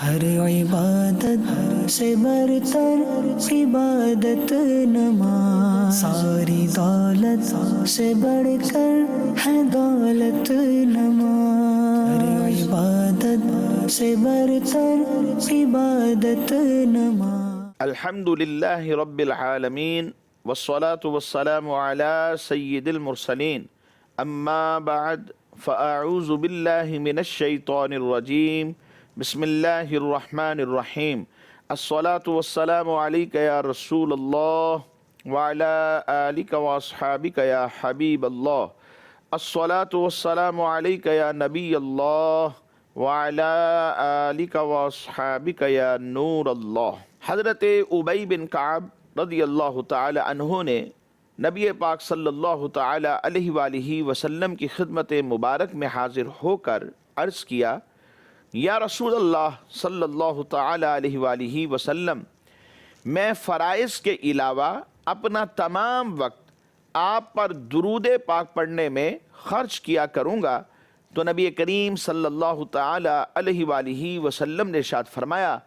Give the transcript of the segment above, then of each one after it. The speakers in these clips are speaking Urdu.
ہر عبادت سے برتر عبادت نماز، ساری دولت سے بڑھ کر ہے دولت نماز، ہر عبادت سے برتر عبادت نماز۔ الحمد للہ رب العالمین والصلاة والسلام علی سید المرسلین، اما بعد فاعوذ باللہ من الشیطان الرجیم، بسم اللہ الرحمن الرحیم۔ الصلاة والسلام علیک یا رسول اللہ وعلی آلک واصحابک یا حبیب اللہ، الصلاة والسلام علیک یا نبی اللہ وعلی آلک واصحابک یا نور اللہ۔ حضرت ابی بن کعب رضی اللہ تعالی عنہ نے نبی پاک صلی اللہ تعالی علیہ وآلہ وسلم کی خدمت مبارک میں حاضر ہو کر عرض کیا، یا رسول اللہ صلی اللہ تعالی علیہ وآلہ وسلم، میں فرائض کے علاوہ اپنا تمام وقت آپ پر درود پاک پڑھنے میں خرچ کیا کروں گا۔ تو نبی کریم صلی اللہ تعالی علیہ وآلہ وسلم نے ارشاد فرمایا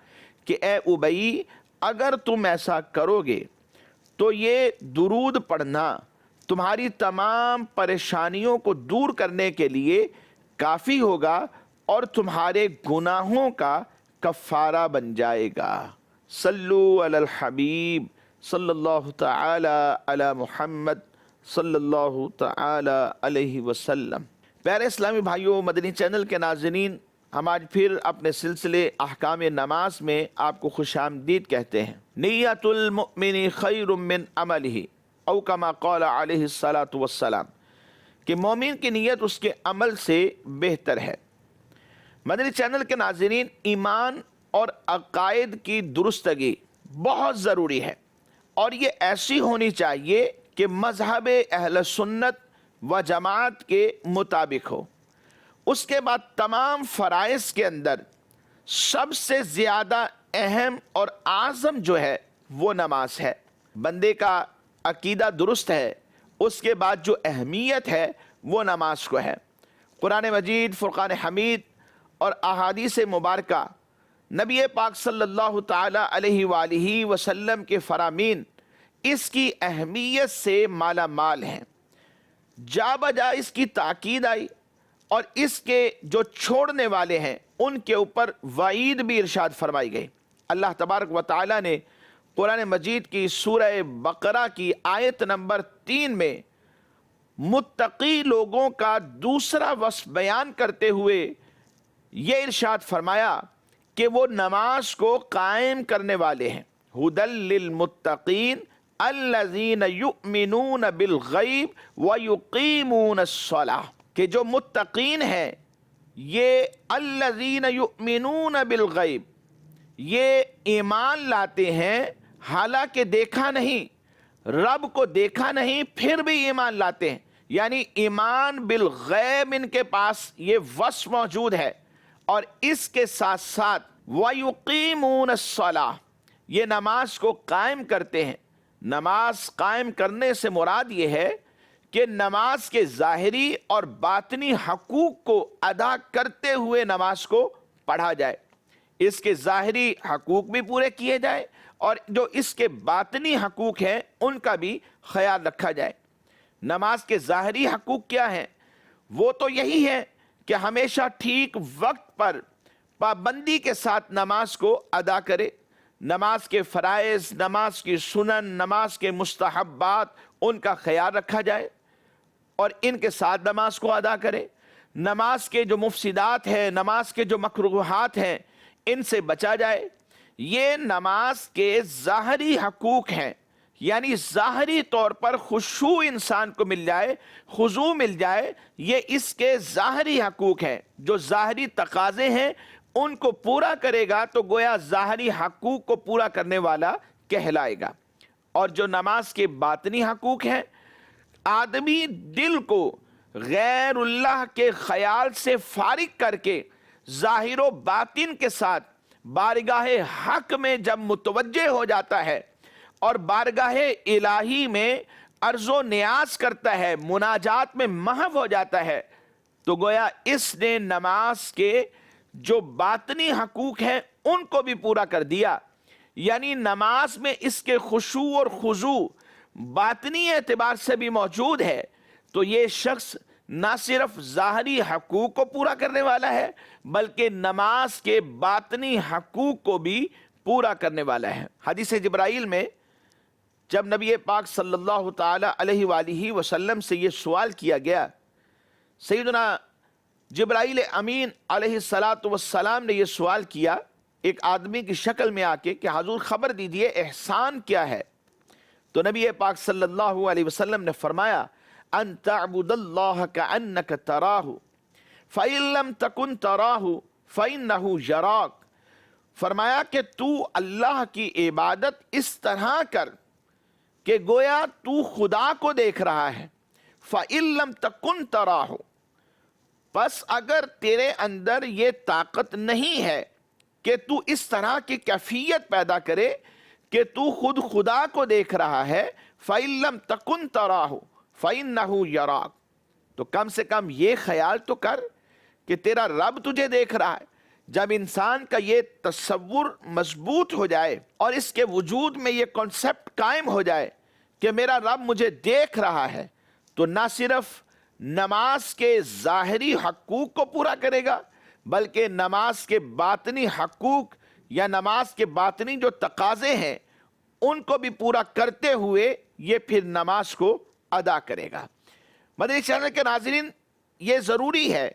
کہ اے ابی، اگر تم ایسا کرو گے تو یہ درود پڑھنا تمہاری تمام پریشانیوں کو دور کرنے کے لیے کافی ہوگا اور تمہارے گناہوں کا کفارہ بن جائے گا۔ صلو علی الحبیب صلی اللہ تعالی علی محمد صلی اللہ تعالی علیہ وسلم۔ پیارے اسلامی بھائیوں، مدنی چینل کے ناظرین، ہم آج پھر اپنے سلسلے احکام نماز میں آپ کو خوش آمدید کہتے ہیں۔ نیت المؤمن خیر من عملہ، او کما قال علیہ الصلاۃ والسلام، کہ مومن کی نیت اس کے عمل سے بہتر ہے۔ مدنی چینل کے ناظرین، ایمان اور عقائد کی درستگی بہت ضروری ہے، اور یہ ایسی ہونی چاہیے کہ مذہب اہل سنت و جماعت کے مطابق ہو۔ اس کے بعد تمام فرائض کے اندر سب سے زیادہ اہم اور اعظم جو ہے وہ نماز ہے۔ بندے کا عقیدہ درست ہے، اس کے بعد جو اہمیت ہے وہ نماز کو ہے۔ قرآن مجید، فرقان حمید اور احادیث مبارکہ نبی پاک صلی اللہ تعالی علیہ وآلہ وسلم کے فرامین اس کی اہمیت سے مالا مال ہیں۔ جا بجا اس کی تاکید آئی، اور اس کے جو چھوڑنے والے ہیں ان کے اوپر وعید بھی ارشاد فرمائی گئی۔ اللہ تبارک و تعالی نے قرآن مجید کی سورہ بقرہ کی آیت نمبر 3 میں متقی لوگوں کا دوسرا وصف بیان کرتے ہوئے یہ ارشاد فرمایا کہ وہ نماز کو قائم کرنے والے ہیں۔ ھدی للمتقین الذین یؤمنون بالغیب ویقیمون الصلاۃ، کہ جو متقین ہیں یہ الذین یؤمنون بالغیب، یہ ایمان لاتے ہیں حالانکہ دیکھا نہیں، رب کو دیکھا نہیں پھر بھی ایمان لاتے ہیں، یعنی ایمان بالغیب ان کے پاس یہ وصف موجود ہے۔ اور اس کے ساتھ ساتھ وَيُقِيمُونَ الصَّلَاةَ، یہ نماز کو قائم کرتے ہیں۔ نماز قائم کرنے سے مراد یہ ہے کہ نماز کے ظاہری اور باطنی حقوق کو ادا کرتے ہوئے نماز کو پڑھا جائے، اس کے ظاہری حقوق بھی پورے کیے جائے اور جو اس کے باطنی حقوق ہیں ان کا بھی خیال رکھا جائے۔ نماز کے ظاہری حقوق کیا ہیں؟ وہ تو یہی ہے کہ ہمیشہ ٹھیک وقت پر پابندی کے ساتھ نماز کو ادا کرے، نماز کے فرائض، نماز کی سنن، نماز کے مستحبات، ان کا خیال رکھا جائے اور ان کے ساتھ نماز کو ادا کرے۔ نماز کے جو مفسدات ہیں، نماز کے جو مکروہات ہیں، ان سے بچا جائے۔ یہ نماز کے ظاہری حقوق ہیں، یعنی ظاہری طور پر خشوع انسان کو مل جائے، خضوع مل جائے، یہ اس کے ظاہری حقوق ہیں۔ جو ظاہری تقاضے ہیں ان کو پورا کرے گا تو گویا ظاہری حقوق کو پورا کرنے والا کہلائے گا۔ اور جو نماز کے باطنی حقوق ہیں، آدمی دل کو غیر اللہ کے خیال سے فارغ کر کے ظاہر و باطن کے ساتھ بارگاہ حق میں جب متوجہ ہو جاتا ہے اور بارگاہ الہی میں عرض و نیاز کرتا ہے، مناجات میں محو ہو جاتا ہے، تو گویا اس نے نماز کے جو باطنی حقوق ہیں ان کو بھی پورا کر دیا، یعنی نماز میں اس کے خشوع اور خضوع باطنی اعتبار سے بھی موجود ہے، تو یہ شخص نہ صرف ظاہری حقوق کو پورا کرنے والا ہے بلکہ نماز کے باطنی حقوق کو بھی پورا کرنے والا ہے۔ حدیث جبرائیل میں جب نبی پاک صلی اللہ تعالی علیہ وآلہ وسلم سے یہ سوال کیا گیا، سیدنا جبرائیل امین علیہ السلام نے یہ سوال کیا ایک آدمی کی شکل میں آ کے کہ حضور خبر دیجئے احسان کیا ہے؟ تو نبی پاک صلی اللہ علیہ وسلم نے فرمایا ان تعبد اللہ کأنک تراہ فإن لم تکن تراہ فإنہ یراک، فرمایا کہ تو اللہ کی عبادت اس طرح کر کہ گویا تو خدا کو دیکھ رہا ہے، فإن لم تکن تراہ، پس اگر تیرے اندر یہ طاقت نہیں ہے کہ تو اس طرح کی کیفیت پیدا کرے کہ تو خود خدا کو دیکھ رہا ہے، فإن لم تکن تراہ فإنہ یراک، تو کم سے کم یہ خیال تو کر کہ تیرا رب تجھے دیکھ رہا ہے۔ جب انسان کا یہ تصور مضبوط ہو جائے اور اس کے وجود میں یہ کنسپٹ قائم ہو جائے کہ میرا رب مجھے دیکھ رہا ہے، تو نہ صرف نماز کے ظاہری حقوق کو پورا کرے گا بلکہ نماز کے باطنی حقوق یا نماز کے باطنی جو تقاضے ہیں ان کو بھی پورا کرتے ہوئے یہ پھر نماز کو ادا کرے گا۔ مدنی چینل کے ناظرین، یہ ضروری ہے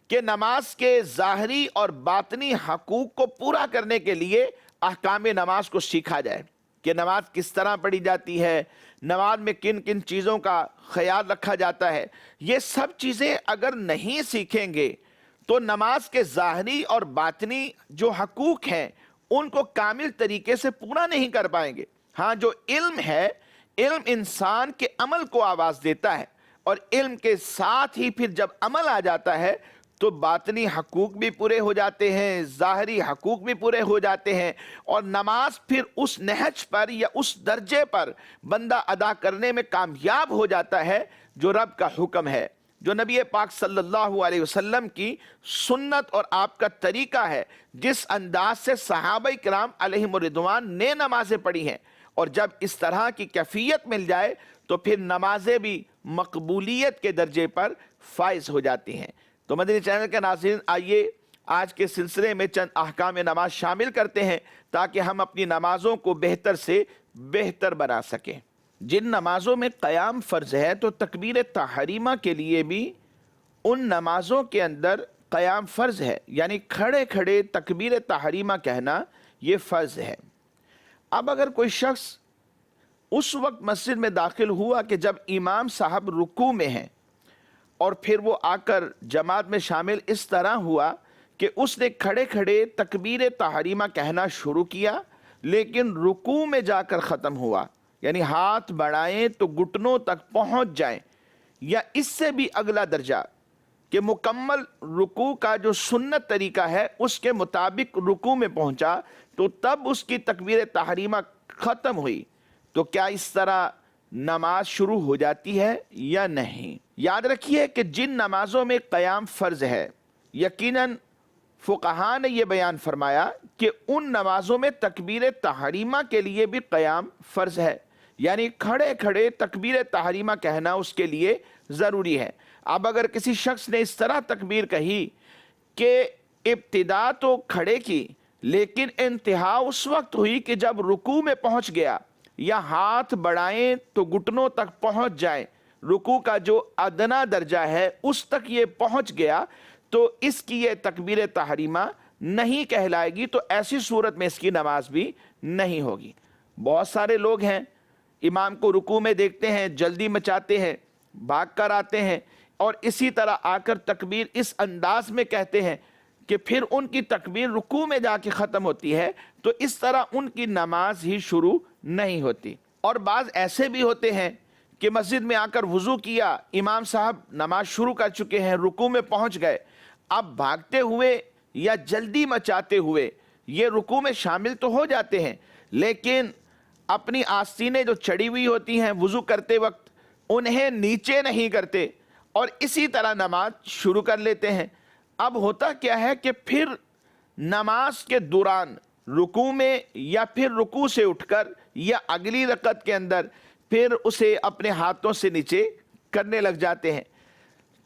کہ نماز کے ظاہری اور باطنی حقوق کو پورا کرنے کے لیے احکام نماز کو سیکھا جائے کہ نماز کس طرح پڑھی جاتی ہے، نماز میں کن کن چیزوں کا خیال رکھا جاتا ہے۔ یہ سب چیزیں اگر نہیں سیکھیں گے تو نماز کے ظاہری اور باطنی جو حقوق ہیں ان کو کامل طریقے سے پورا نہیں کر پائیں گے۔ ہاں، جو علم ہے، علم انسان کے عمل کو آواز دیتا ہے، اور علم کے ساتھ ہی پھر جب عمل آ جاتا ہے تو باطنی حقوق بھی پورے ہو جاتے ہیں، ظاہری حقوق بھی پورے ہو جاتے ہیں، اور نماز پھر اس نہج پر یا اس درجے پر بندہ ادا کرنے میں کامیاب ہو جاتا ہے جو رب کا حکم ہے، جو نبی پاک صلی اللہ علیہ وسلم کی سنت اور آپ کا طریقہ ہے، جس انداز سے صحابہ کرام علیہم الرضوان نے نمازیں پڑھی ہیں۔ اور جب اس طرح کی کیفیت مل جائے تو پھر نمازیں بھی مقبولیت کے درجے پر فائز ہو جاتی ہیں۔ تو مدنی چینل کے ناظرین، آئیے آج کے سلسلے میں چند احکام نماز شامل کرتے ہیں تاکہ ہم اپنی نمازوں کو بہتر سے بہتر بنا سکیں۔ جن نمازوں میں قیام فرض ہے تو تکبیر تحریمہ کے لیے بھی ان نمازوں کے اندر قیام فرض ہے، یعنی کھڑے کھڑے تکبیر تحریمہ کہنا یہ فرض ہے۔ اب اگر کوئی شخص اس وقت مسجد میں داخل ہوا کہ جب امام صاحب رکوع میں ہیں اور پھر وہ آ کر جماعت میں شامل اس طرح ہوا کہ اس نے کھڑے کھڑے تکبیر تحریمہ کہنا شروع کیا لیکن رکوع میں جا کر ختم ہوا، یعنی ہاتھ بڑھائیں تو گھٹنوں تک پہنچ جائیں، یا اس سے بھی اگلا درجہ کہ مکمل رکوع کا جو سنت طریقہ ہے اس کے مطابق رکوع میں پہنچا تو تب اس کی تکبیر تحریمہ ختم ہوئی، تو کیا اس طرح نماز شروع ہو جاتی ہے یا نہیں؟ یاد رکھیے کہ جن نمازوں میں قیام فرض ہے، یقیناً فقہاء نے یہ بیان فرمایا کہ ان نمازوں میں تکبیر تحریمہ کے لیے بھی قیام فرض ہے، یعنی کھڑے کھڑے تکبیر تحریمہ کہنا اس کے لیے ضروری ہے۔ اب اگر کسی شخص نے اس طرح تکبیر کہی کہ ابتدا تو کھڑے کی لیکن انتہا اس وقت ہوئی کہ جب رکوع میں پہنچ گیا، یا ہاتھ بڑھائیں تو گھٹنوں تک پہنچ جائیں، رکوع کا جو ادنا درجہ ہے اس تک یہ پہنچ گیا، تو اس کی یہ تکبیر تحریمہ نہیں کہلائے گی، تو ایسی صورت میں اس کی نماز بھی نہیں ہوگی۔ بہت سارے لوگ ہیں امام کو رکوع میں دیکھتے ہیں، جلدی مچاتے ہیں، بھاگ کر آتے ہیں اور اسی طرح آ کر تکبیر اس انداز میں کہتے ہیں کہ پھر ان کی تکبیر رکوع میں جا کے ختم ہوتی ہے، تو اس طرح ان کی نماز ہی شروع نہیں ہوتی۔ اور بعض ایسے بھی ہوتے ہیں کہ مسجد میں آ کر وضو کیا، امام صاحب نماز شروع کر چکے ہیں، رکوع میں پہنچ گئے، اب بھاگتے ہوئے یا جلدی مچاتے ہوئے یہ رکوع میں شامل تو ہو جاتے ہیں، لیکن اپنی آستینیں جو چڑھی ہوئی ہوتی ہیں وضو کرتے وقت انہیں نیچے نہیں کرتے اور اسی طرح نماز شروع کر لیتے ہیں۔ اب ہوتا کیا ہے کہ پھر نماز کے دوران رکوع میں یا پھر رکوع سے اٹھ کر یا اگلی رکعت کے اندر پھر اسے اپنے ہاتھوں سے نیچے کرنے لگ جاتے ہیں،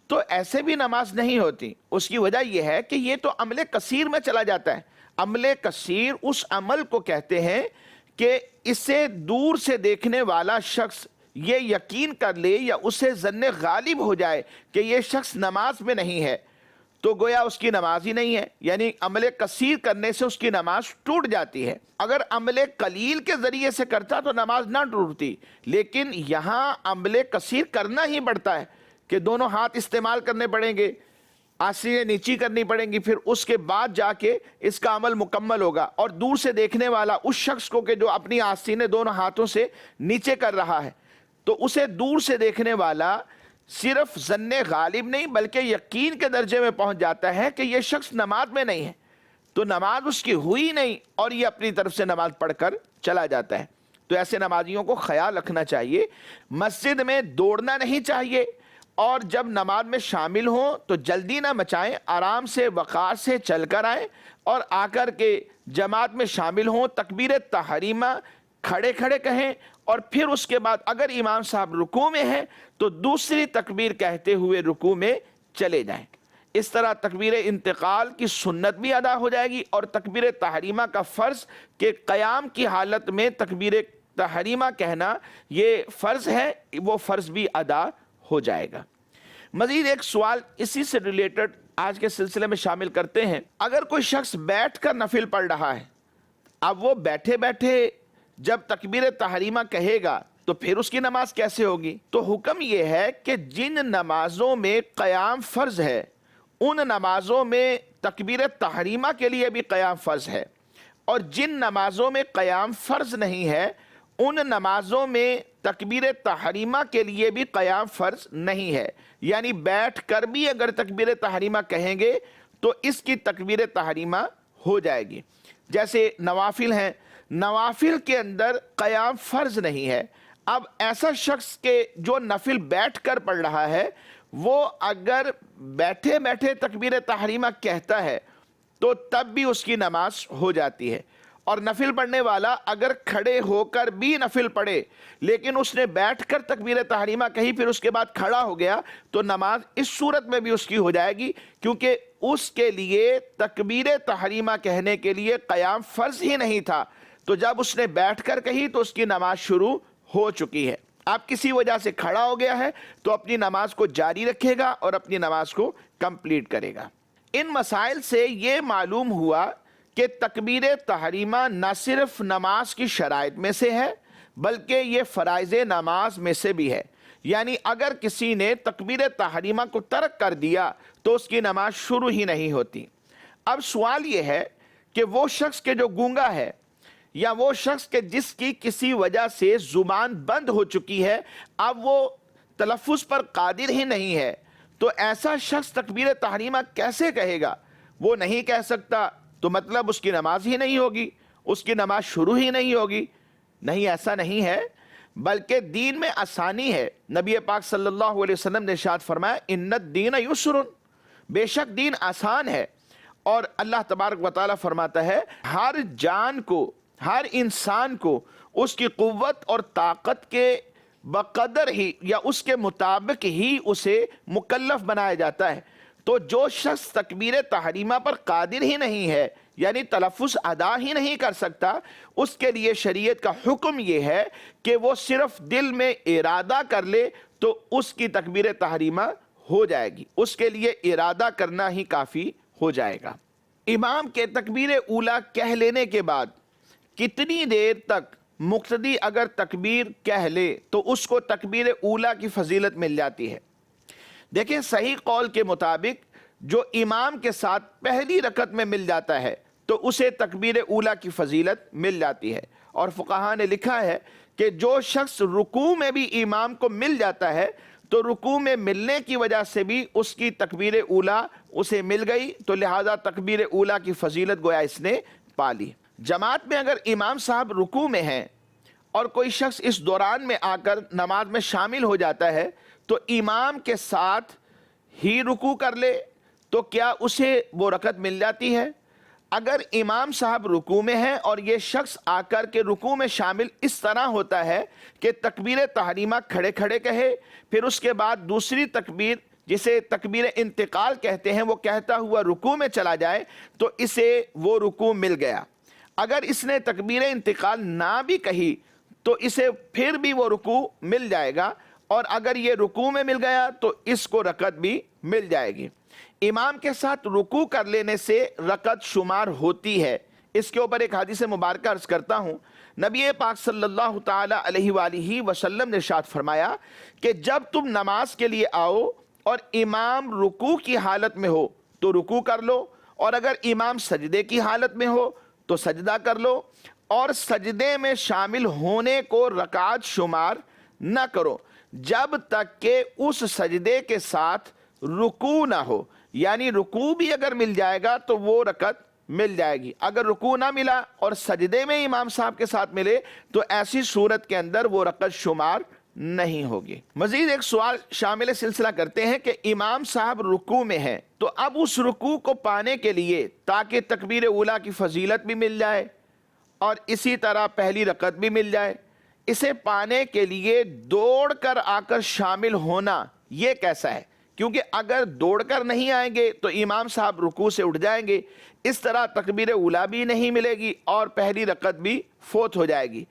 تو ایسے بھی نماز نہیں ہوتی۔ اس کی وجہ یہ ہے کہ یہ تو عمل کثیر میں چلا جاتا ہے۔ عمل کثیر اس عمل کو کہتے ہیں کہ اسے دور سے دیکھنے والا شخص یہ یقین کر لے یا اسے ظن غالب ہو جائے کہ یہ شخص نماز میں نہیں ہے، تو گویا اس کی نماز ہی نہیں ہے، یعنی عمل کثیر کرنے سے اس کی نماز ٹوٹ جاتی ہے۔ اگر عمل قلیل کے ذریعے سے کرتا تو نماز نہ ٹوٹتی، لیکن یہاں عمل کثیر کرنا ہی پڑتا ہے کہ دونوں ہاتھ استعمال کرنے پڑیں گے، آستینیں نیچی کرنی پڑیں گی، پھر اس کے بعد جا کے اس کا عمل مکمل ہوگا۔ اور دور سے دیکھنے والا اس شخص کو کہ جو اپنی آستینیں دونوں ہاتھوں سے نیچے کر رہا ہے، تو اسے دور سے دیکھنے والا صرف ظن غالب نہیں بلکہ یقین کے درجے میں پہنچ جاتا ہے کہ یہ شخص نماز میں نہیں ہے، تو نماز اس کی ہوئی نہیں، اور یہ اپنی طرف سے نماز پڑھ کر چلا جاتا ہے۔ تو ایسے نمازیوں کو خیال رکھنا چاہیے، مسجد میں دوڑنا نہیں چاہیے، اور جب نماز میں شامل ہوں تو جلدی نہ مچائیں، آرام سے وقار سے چل کر آئیں، اور آ کر کے جماعت میں شامل ہوں، تکبیر تحریمہ کھڑے کھڑے کہیں، اور پھر اس کے بعد اگر امام صاحب رکوع میں ہیں تو دوسری تکبیر کہتے ہوئے رکوع میں چلے جائیں۔ اس طرح تکبیر انتقال کی سنت بھی ادا ہو جائے گی، اور تکبیر تحریمہ کا فرض کہ قیام کی حالت میں تکبیر تحریمہ کہنا یہ فرض ہے، وہ فرض بھی ادا ہو جائے گا۔ مزید ایک سوال اسی سے ریلیٹڈ آج کے سلسلے میں شامل کرتے ہیں۔ اگر کوئی شخص بیٹھ کر نفل پڑھ رہا ہے، اب وہ بیٹھے بیٹھے جب تکبیر تحریمہ کہے گا تو پھر اس کی نماز کیسے ہوگی؟ تو حکم یہ ہے کہ جن نمازوں میں قیام فرض ہے ان نمازوں میں تکبیر تحریمہ کے لیے بھی قیام فرض ہے، اور جن نمازوں میں قیام فرض نہیں ہے ان نمازوں میں تکبیر تحریمہ کے لیے بھی قیام فرض نہیں ہے، یعنی بیٹھ کر بھی اگر تکبیر تحریمہ کہیں گے تو اس کی تکبیر تحریمہ ہو جائے گی۔ جیسے نوافل ہیں، نوافل کے اندر قیام فرض نہیں ہے، اب ایسا شخص کے جو نفل بیٹھ کر پڑھ رہا ہے وہ اگر بیٹھے بیٹھے تکبیر تحریمہ کہتا ہے تو تب بھی اس کی نماز ہو جاتی ہے، اور نفل پڑھنے والا اگر کھڑے ہو کر بھی نفل پڑھے لیکن اس نے بیٹھ کر تکبیر تحریمہ کہی پھر اس کے بعد کھڑا ہو گیا تو نماز اس صورت میں بھی اس کی ہو جائے گی، کیونکہ اس کے لیے تکبیر تحریمہ کہنے کے لیے قیام فرض ہی نہیں تھا، تو جب اس نے بیٹھ کر کہی تو اس کی نماز شروع ہو چکی ہے۔ آپ کسی وجہ سے کھڑا ہو گیا ہے تو اپنی نماز کو جاری رکھے گا اور اپنی نماز کو کمپلیٹ کرے گا۔ ان مسائل سے یہ معلوم ہوا کہ تکبیر تحریمہ نہ صرف نماز کی شرائط میں سے ہے بلکہ یہ فرائض نماز میں سے بھی ہے، یعنی اگر کسی نے تکبیر تحریمہ کو ترک کر دیا تو اس کی نماز شروع ہی نہیں ہوتی۔ اب سوال یہ ہے کہ وہ شخص کے جو گونگا ہے یا وہ شخص کے جس کی کسی وجہ سے زبان بند ہو چکی ہے، اب وہ تلفظ پر قادر ہی نہیں ہے، تو ایسا شخص تکبیر تحریمہ کیسے کہے گا؟ وہ نہیں کہہ سکتا تو مطلب اس کی نماز ہی نہیں ہوگی، اس کی نماز شروع ہی نہیں ہوگی۔ نہیں، ایسا نہیں ہے، بلکہ دین میں آسانی ہے۔ نبی پاک صلی اللہ علیہ وسلم نے ارشاد فرمایا ان الدین یسر، بے شک دین آسان ہے، اور اللہ تبارک و تعالیٰ فرماتا ہے ہر جان کو، ہر انسان کو اس کی قوت اور طاقت کے بقدر ہی یا اس کے مطابق ہی اسے مکلف بنایا جاتا ہے۔ تو جو شخص تکبیر تحریمہ پر قادر ہی نہیں ہے، یعنی تلفظ ادا ہی نہیں کر سکتا، اس کے لیے شریعت کا حکم یہ ہے کہ وہ صرف دل میں ارادہ کر لے تو اس کی تکبیر تحریمہ ہو جائے گی، اس کے لیے ارادہ کرنا ہی کافی ہو جائے گا۔ امام کے تکبیر اولیٰ کہہ لینے کے بعد کتنی دیر تک مقتدی اگر تکبیر کہہ لے تو اس کو تکبیر اولیٰ کی فضیلت مل جاتی ہے؟ دیکھیں، صحیح قول کے مطابق جو امام کے ساتھ پہلی رکعت میں مل جاتا ہے تو اسے تکبیر اولیٰ کی فضیلت مل جاتی ہے، اور فقہاء نے لکھا ہے کہ جو شخص رکوع میں بھی امام کو مل جاتا ہے تو رکوع میں ملنے کی وجہ سے بھی اس کی تکبیر اولیٰ اسے مل گئی، تو لہذا تکبیر اولیٰ کی فضیلت گویا اس نے پا لی۔ جماعت میں اگر امام صاحب رکوع میں ہیں اور کوئی شخص اس دوران میں آ کر نماز میں شامل ہو جاتا ہے تو امام کے ساتھ ہی رکوع کر لے تو کیا اسے وہ رکعت مل جاتی ہے؟ اگر امام صاحب رکوع میں ہیں اور یہ شخص آ کر کے رکوع میں شامل اس طرح ہوتا ہے کہ تکبیر تحریمہ کھڑے کھڑے کہے، پھر اس کے بعد دوسری تکبیر جسے تکبیر انتقال کہتے ہیں وہ کہتا ہوا رکوع میں چلا جائے تو اسے وہ رکوع مل گیا۔ اگر اس نے تکبیر انتقال نہ بھی کہی تو اسے پھر بھی وہ رکوع مل جائے گا، اور اگر یہ رکوع میں مل گیا تو اس کو رکعت بھی مل جائے گی۔ امام کے ساتھ رکوع کر لینے سے رکعت شمار ہوتی ہے۔ اس کے اوپر ایک حدیث مبارکہ عرض کرتا ہوں۔ نبی پاک صلی اللہ تعالی علیہ وآلہ وسلم نے ارشاد فرمایا کہ جب تم نماز کے لیے آؤ اور امام رکوع کی حالت میں ہو تو رکوع کر لو، اور اگر امام سجدے کی حالت میں ہو تو سجدہ کر لو، اور سجدے میں شامل ہونے کو رکعت شمار نہ کرو جب تک کہ اس سجدے کے ساتھ رکوع نہ ہو، یعنی رکوع بھی اگر مل جائے گا تو وہ رکعت مل جائے گی۔ اگر رکوع نہ ملا اور سجدے میں امام صاحب کے ساتھ ملے تو ایسی صورت کے اندر وہ رکعت شمار نہیں ہوگی۔ مزید ایک سوال شامل سلسلہ کرتے ہیں کہ امام صاحب رکوع میں ہیں تو اب اس رکوع کو پانے کے لیے تاکہ تکبیر اولیٰ کی فضیلت بھی مل جائے اور اسی طرح پہلی رکعت بھی مل جائے، اسے پانے کے لیے دوڑ کر آ کر شامل ہونا یہ کیسا ہے؟ کیونکہ اگر دوڑ کر نہیں آئیں گے تو امام صاحب رکوع سے اٹھ جائیں گے، اس طرح تکبیر اولیٰ بھی نہیں ملے گی اور پہلی رکعت بھی فوت ہو جائے گی۔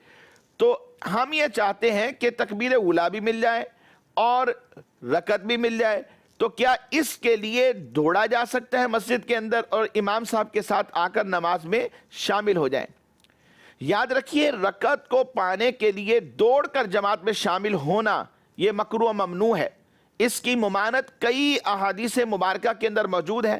تو ہم یہ چاہتے ہیں کہ تکبیر اولیٰ بھی مل جائے اور رکعت بھی مل جائے، تو کیا اس کے لیے دوڑا جا سکتا ہے مسجد کے اندر اور امام صاحب کے ساتھ آ کر نماز میں شامل ہو جائیں؟ یاد رکھیے رکعت کو پانے کے لیے دوڑ کر جماعت میں شامل ہونا یہ مکروہ و ممنوع ہے۔ اس کی ممانعت کئی احادیث مبارکہ کے اندر موجود ہے،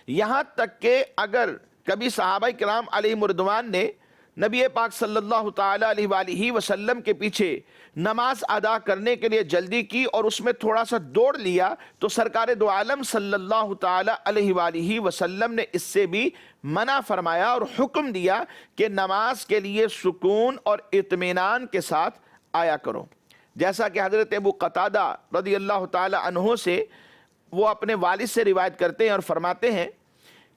یہاں تک کہ اگر کبھی صحابہ کرام علیہم رضوان نے نبی پاک صلی اللہ تعالی علیہ وآلہ وسلم کے پیچھے نماز ادا کرنے کے لیے جلدی کی اور اس میں تھوڑا سا دوڑ لیا تو سرکار دو عالم صلی اللہ تعالی علیہ وآلہ وسلم نے اس سے بھی منع فرمایا اور حکم دیا کہ نماز کے لیے سکون اور اطمینان کے ساتھ آیا کرو۔ جیسا کہ حضرت ابو قتادہ رضی اللہ تعالی عنہ سے وہ اپنے والد سے روایت کرتے ہیں اور فرماتے ہیں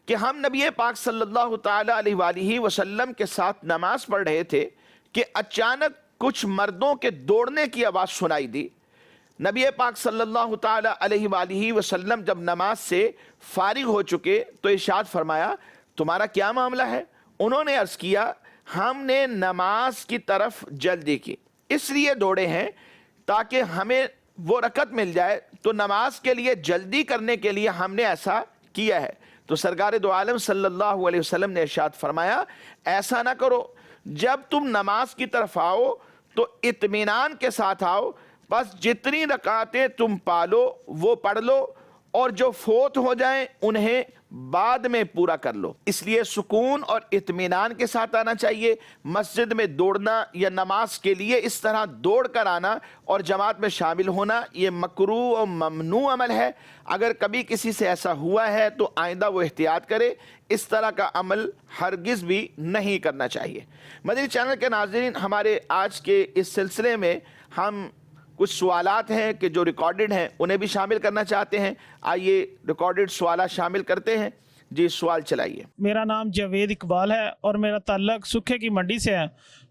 کہ ہم نبی پاک صلی اللہ تعالی علیہ وآلہ وسلم کے ساتھ نماز پڑھ رہے تھے کہ اچانک کچھ مردوں کے دوڑنے کی آواز سنائی دی۔ نبی پاک صلی اللہ تعالی علیہ وآلہ وسلم جب نماز سے فارغ ہو چکے تو ارشاد فرمایا تمہارا کیا معاملہ ہے؟ انہوں نے عرض کیا ہم نے نماز کی طرف جلدی کی، اس لیے دوڑے ہیں تاکہ ہمیں وہ رکعت مل جائے، تو نماز کے لیے جلدی کرنے کے لیے ہم نے ایسا کیا ہے۔ تو سرکار دو عالم صلی اللہ علیہ وسلم نے ارشاد فرمایا ایسا نہ کرو، جب تم نماز کی طرف آؤ تو اطمینان کے ساتھ آؤ، بس جتنی رکعتیں تم پالو وہ پڑھ لو اور جو فوت ہو جائیں انہیں بعد میں پورا کر لو۔ اس لیے سکون اور اطمینان کے ساتھ آنا چاہیے۔ مسجد میں دوڑنا یا نماز کے لیے اس طرح دوڑ کر آنا اور جماعت میں شامل ہونا یہ مکروہ و ممنوع عمل ہے۔ اگر کبھی کسی سے ایسا ہوا ہے تو آئندہ وہ احتیاط کرے، اس طرح کا عمل ہرگز بھی نہیں کرنا چاہیے۔ مدنی چینل کے ناظرین، ہمارے آج کے اس سلسلے میں ہم کچھ سوالات ہیں کہ جو ریکارڈڈ ہیں انہیں بھی شامل کرنا چاہتے ہیں۔ آئیے ریکارڈڈ سوالات شامل کرتے ہیں۔ جی سوال چلائیے۔ میرا نام جاوید اقبال ہے اور میرا تعلق سکھے کی منڈی سے ہے۔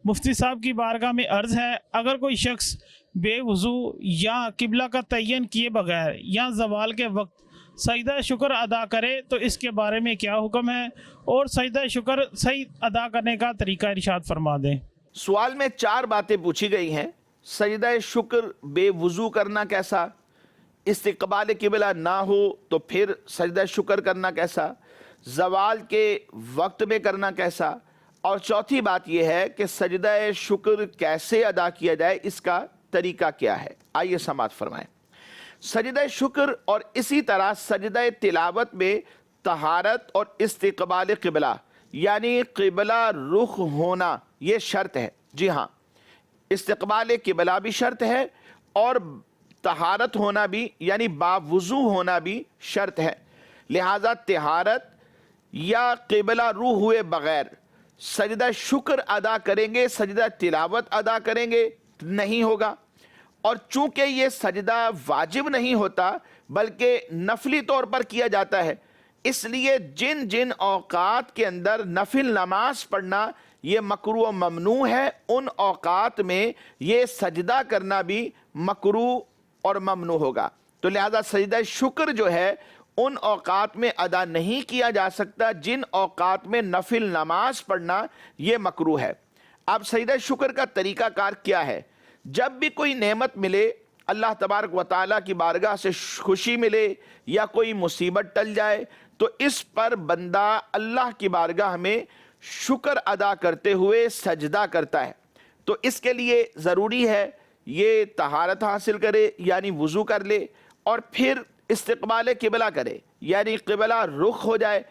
مفتی صاحب کی بارگاہ میں عرض ہے اگر کوئی شخص بے وضو یا قبلہ کا تعین کیے بغیر یا زوال کے وقت سجدہ شکر ادا کرے تو اس کے بارے میں کیا حکم ہے، اور سجدہ شکر صحیح ادا کرنے کا طریقہ ارشاد فرما دیں۔ سوال میں 4 باتیں پوچھی گئی ہیں۔ سجدہ شکر بے وضو کرنا کیسا، استقبال قبلہ نہ ہو تو پھر سجدہ شکر کرنا کیسا، زوال کے وقت میں کرنا کیسا، اور چوتھی بات یہ ہے کہ سجدہ شکر کیسے ادا کیا جائے، اس کا طریقہ کیا ہے۔ آئیے سماعت فرمائیں۔ سجدہ شکر اور اسی طرح سجدہ تلاوت میں طہارت اور استقبال قبلہ یعنی قبلہ رخ ہونا یہ شرط ہے۔ جی ہاں، استقبال قبلہ بھی شرط ہے اور طہارت ہونا بھی یعنی باوضو ہونا بھی شرط ہے۔ لہذا طہارت یا قبلہ روح ہوئے بغیر سجدہ شکر ادا کریں گے، سجدہ تلاوت ادا کریں گے نہیں ہوگا، اور چونکہ یہ سجدہ واجب نہیں ہوتا بلکہ نفلی طور پر کیا جاتا ہے، اس لیے جن جن اوقات کے اندر نفل نماز پڑھنا یہ مکروہ و ممنوع ہے، ان اوقات میں یہ سجدہ کرنا بھی مکروہ اور ممنوع ہوگا۔ تو لہذا سجدہ شکر جو ہے ان اوقات میں ادا نہیں کیا جا سکتا جن اوقات میں نفل نماز پڑھنا یہ مکروہ ہے۔ اب سجدہ شکر کا طریقہ کار کیا ہے؟ جب بھی کوئی نعمت ملے، اللہ تبارک و تعالیٰ کی بارگاہ سے خوشی ملے یا کوئی مصیبت ٹل جائے، تو اس پر بندہ اللہ کی بارگاہ میں شکر ادا کرتے ہوئے سجدہ کرتا ہے۔ تو اس کے لیے ضروری ہے یہ طہارت حاصل کرے، یعنی وضو کر لے، اور پھر استقبال قبلہ کرے، یعنی قبلہ رخ ہو جائے،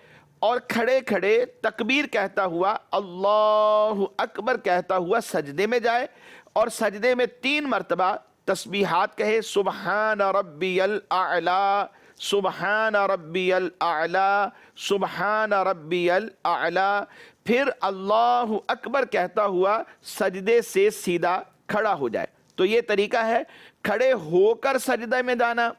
اور کھڑے کھڑے تکبیر کہتا ہوا، اللہ اکبر کہتا ہوا سجدے میں جائے، اور سجدے میں 3 مرتبہ تسبیحات کہے، سبحان ربی الاعلی، سبحان ربی الاعلی، سبحان ربی الاعلی، پھر اللہ اکبر کہتا ہوا سجدے سے سیدھا کھڑا ہو جائے۔ تو یہ طریقہ ہے کھڑے ہو کر سجدے میں جانا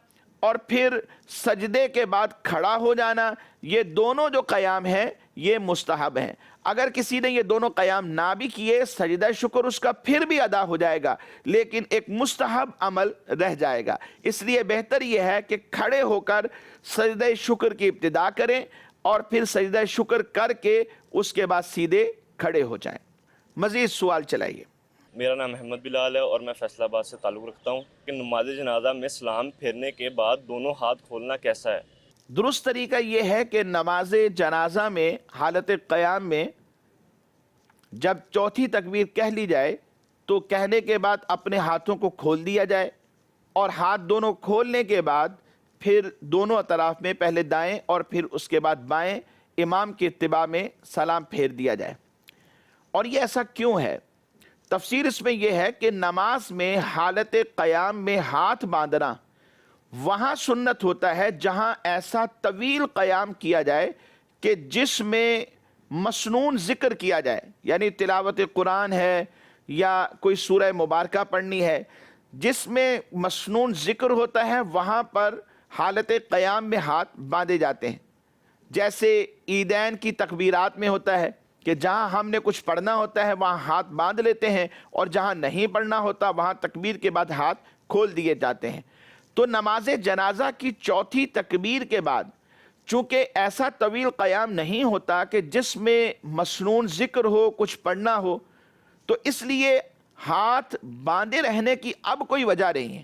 اور پھر سجدے کے بعد کھڑا ہو جانا۔ یہ دونوں جو قیام ہیں یہ مستحب ہیں۔ اگر کسی نے یہ دونوں قیام نہ بھی کیے، سجدہ شکر اس کا پھر بھی ادا ہو جائے گا، لیکن ایک مستحب عمل رہ جائے گا۔ اس لیے بہتر یہ ہے کہ کھڑے ہو کر سجدہ شکر کی ابتدا کریں اور پھر سجدہ شکر کر کے اس کے بعد سیدھے کھڑے ہو جائیں۔ مزید سوال چلائیے۔ میرا نام محمد بلال ہے اور میں فیصل آباد سے تعلق رکھتا ہوں کہ نماز جنازہ میں سلام پھیرنے کے بعد دونوں ہاتھ کھولنا کیسا ہے؟ درست طریقہ یہ ہے کہ نماز جنازہ میں حالت قیام میں جب چوتھی تکبیر کہہ لی جائے تو کہنے کے بعد اپنے ہاتھوں کو کھول دیا جائے، اور ہاتھ دونوں کھولنے کے بعد پھر دونوں اطراف میں پہلے دائیں اور پھر اس کے بعد بائیں امام کی اتباع میں سلام پھیر دیا جائے۔ اور یہ ایسا کیوں ہے؟ تفسیر اس میں یہ ہے کہ نماز میں حالت قیام میں ہاتھ باندھنا وہاں سنت ہوتا ہے جہاں ایسا طویل قیام کیا جائے کہ جس میں مسنون ذکر کیا جائے، یعنی تلاوت قرآن ہے یا کوئی سورہ مبارکہ پڑھنی ہے، جس میں مسنون ذکر ہوتا ہے وہاں پر حالت قیام میں ہاتھ باندھے جاتے ہیں۔ جیسے عیدین کی تکبیرات میں ہوتا ہے کہ جہاں ہم نے کچھ پڑھنا ہوتا ہے وہاں ہاتھ باندھ لیتے ہیں، اور جہاں نہیں پڑھنا ہوتا وہاں تکبیر کے بعد ہاتھ کھول دیے جاتے ہیں۔ تو نماز جنازہ کی چوتھی تکبیر کے بعد چونکہ ایسا طویل قیام نہیں ہوتا کہ جس میں مسنون ذکر ہو، کچھ پڑھنا ہو، تو اس لیے ہاتھ باندھے رہنے کی اب کوئی وجہ نہیں ہے۔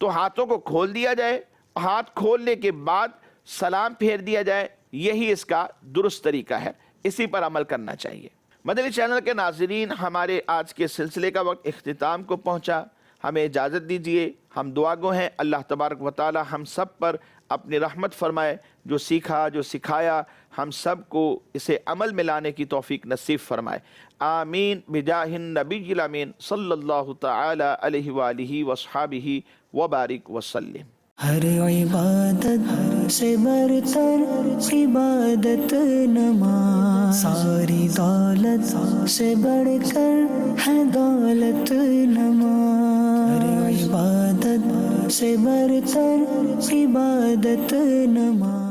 تو ہاتھوں کو کھول دیا جائے، ہاتھ کھولنے کے بعد سلام پھیر دیا جائے، یہی اس کا درست طریقہ ہے، اسی پر عمل کرنا چاہیے۔ مدنی چینل کے ناظرین، ہمارے آج کے سلسلے کا وقت اختتام کو پہنچا، ہمیں اجازت دیجیے، ہم دعا گو ہیں اللہ تبارک و تعالی ہم سب پر اپنی رحمت فرمائے، جو سیکھا جو سکھایا ہم سب کو اسے عمل میں لانے کی توفیق نصیب فرمائے، آمین بجاہ النبی الامین صلی اللہ تعالی علیہ وآلہ وصحابہ وبارک وسلم۔ ہر عبادت سے برتر عبادت نماز، ساری دولت سے بڑھ کر ہے دولت نماز، ہر عبادت سے برتر عبادت نماز۔